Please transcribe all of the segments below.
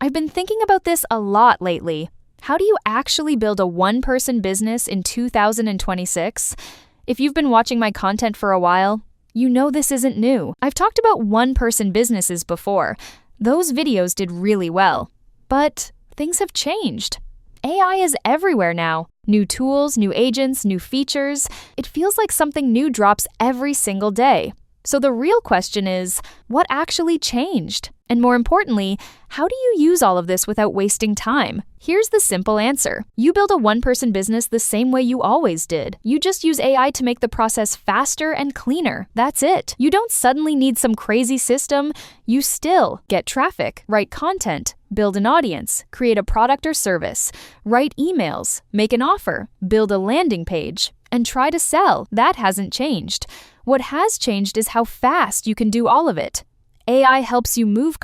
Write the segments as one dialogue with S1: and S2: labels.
S1: I've been thinking about this a lot lately. How do you actually build a one-person business in 2026? If you've been watching my content for a while, you know this isn't new. I've talked about one-person businesses before. Those videos did really well. But things have changed. AI is everywhere now. New tools, new agents, new features. It feels like something new drops every single day. So the real question is, what actually changed? And more importantly, how do you use all of this without wasting time? Here's the simple answer. You build a one-person business the same way you always did. You just use AI to make the process faster and cleaner. That's it. You don't suddenly need some crazy system. You still get traffic, write content, build an audience, create a product or service, write emails, make an offer, build a landing page, and try to sell. That hasn't changed. What has changed is how fast you can do all of it. AI helps you move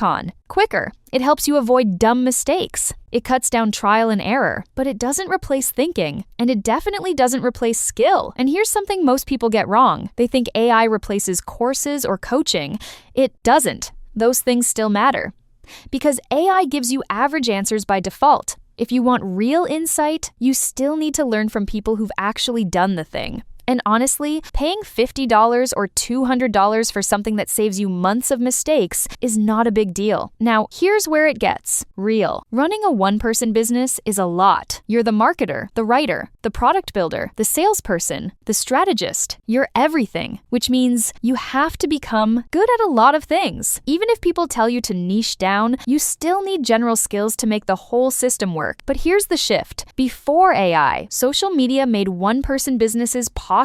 S1: quicker. It helps you avoid dumb mistakes. It cuts down trial and error, but it doesn't replace thinking, and it definitely doesn't replace skill. And here's something most people get wrong. They think AI replaces courses or coaching. It doesn't. Those things still matter. Because AI gives you average answers by default. If you want real insight, you still need to learn from people who've actually done the thing. And honestly, paying $50 or $200 for something that saves you months of mistakes is not a big deal. Now, here's where it gets real. Running a one-person business is a lot. You're the marketer, the writer, the product builder, the salesperson, the strategist. You're everything, which means you have to become good at a lot of things. Even if people tell you to niche down, you still need general skills to make the whole system work. But here's the shift. Before AI, social media made one-person businesses possible.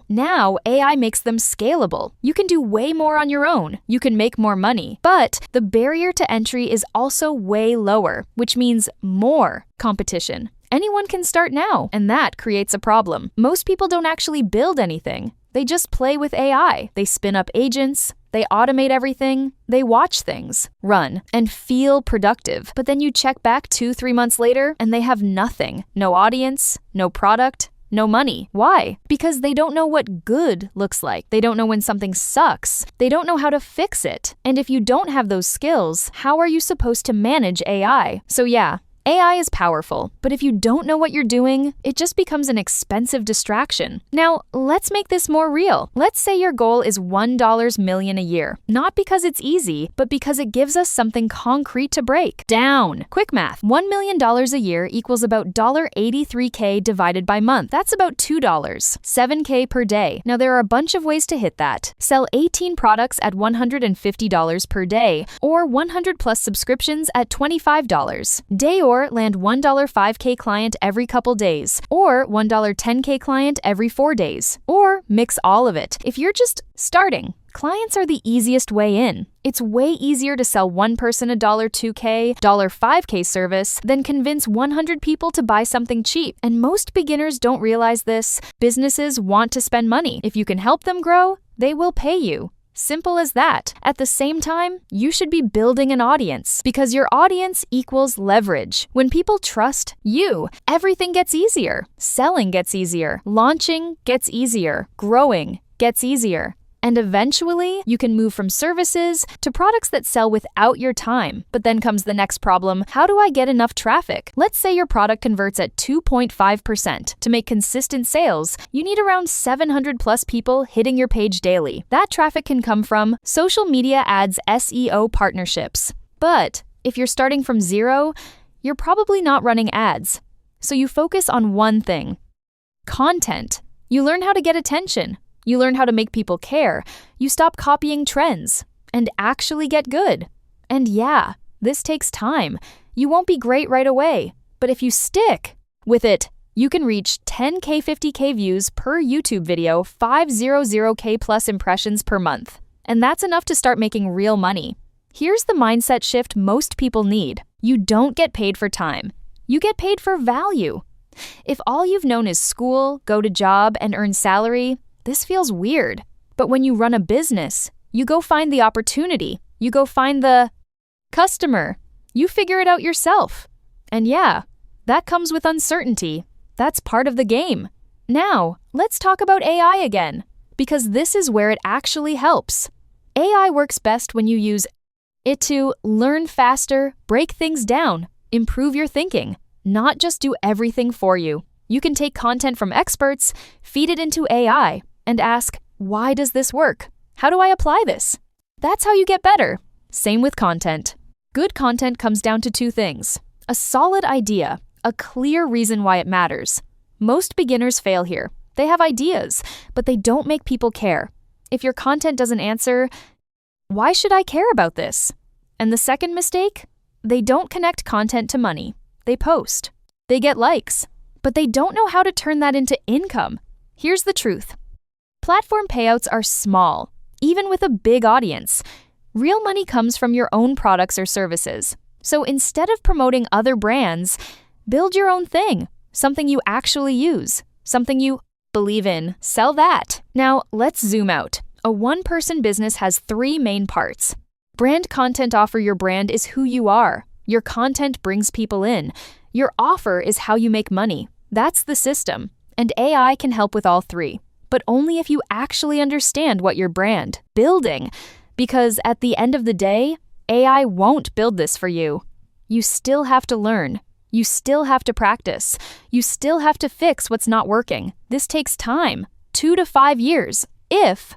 S1: Now, AI makes them scalable. You can do way more on your own. You can make more money. But the barrier to entry is also way lower, which means more competition. Anyone can start now, and that creates a problem. Most people don't actually build anything. They just play with AI. They spin up agents. They automate everything. They watch things run and feel productive. But then you check back 2-3 months later, and they have nothing. No audience, no product, no money. Why? Because they don't know what good looks like. They don't know when something sucks. They don't know how to fix it. And if you don't have those skills, how are you supposed to manage AI? So yeah, AI is powerful, but if you don't know what you're doing, it just becomes an expensive distraction. Now, let's make this more real. Let's say your goal is $1 million a year. Not because it's easy, but because it gives us something concrete to break down. Quick math. $1 million a year equals about $83K divided by month. That's about $2. $7K per day. Now, there are a bunch of ways to hit that. Sell 18 products at $150 per day, or 100 plus subscriptions at $25. Day or land $1 5K client every couple days, or $1 10K client every 4 days, or mix all of it. If you're just starting, clients are the easiest way in. It's way easier to sell one person a $2K, $5K service than convince 100 people to buy something cheap. And most beginners don't realize this. Businesses want to spend money. If you can help them grow, they will pay you. Simple as that. At the same time, you should be building an audience because your audience equals leverage. When people trust you, everything gets easier. Selling gets easier. Launching gets easier. Growing gets easier. And eventually, you can move from services to products that sell without your time. But then comes the next problem. How do I get enough traffic? Let's say your product converts at 2.5%. To make consistent sales, you need around 700 plus people hitting your page daily. That traffic can come from social media ads, SEO partnerships. But if you're starting from zero, you're probably not running ads. So you focus on one thing: content. You learn how to get attention. You learn how to make people care. You stop copying trends and actually get good. And yeah, this takes time. You won't be great right away. But if you stick with it, you can reach 10K, 50K views per YouTube video, 500K plus impressions per month. And that's enough to start making real money. Here's the mindset shift most people need. You don't get paid for time. You get paid for value. If all you've known is school, go to job, and earn salary, this feels weird. But when you run a business, you go find the opportunity. You go find the customer. You figure it out yourself. And yeah, that comes with uncertainty. That's part of the game. Now, let's talk about AI again, because this is where it actually helps. AI works best when you use it to learn faster, break things down, improve your thinking, not just do everything for you. You can take content from experts, feed it into AI, and ask, why does this work? How do I apply this? That's how you get better. Same with content. Good content comes down to two things: a solid idea, a clear reason why it matters. Most beginners fail here. They have ideas, but they don't make people care. If your content doesn't answer, why should I care about this? And the second mistake? They don't connect content to money. They post. They get likes, but they don't know how to turn that into income. Here's the truth. Platform payouts are small, even with a big audience. Real money comes from your own products or services. So instead of promoting other brands, build your own thing, something you actually use, something you believe in. Sell that. Now, let's zoom out. A one-person business has three main parts. Brand content offer. Your brand is who you are. Your content brings people in. Your offer is how you make money. That's the system. And AI can help with all three, but only if you actually understand what you're building. Because at the end of the day, AI won't build this for you. You still have to learn. You still have to practice. You still have to fix what's not working. This takes time, 2 to 5 years, if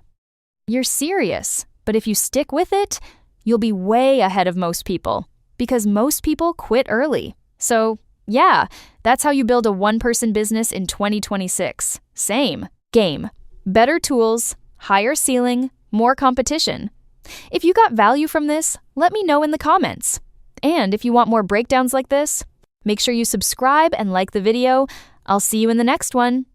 S1: you're serious. But if you stick with it, you'll be way ahead of most people, because most people quit early. So, yeah, that's how you build a one-person business in 2026. Same game. Better tools, higher ceiling, more competition. If you got value from this, let me know in the comments. And if you want more breakdowns like this, make sure you subscribe and like the video. I'll see you in the next one.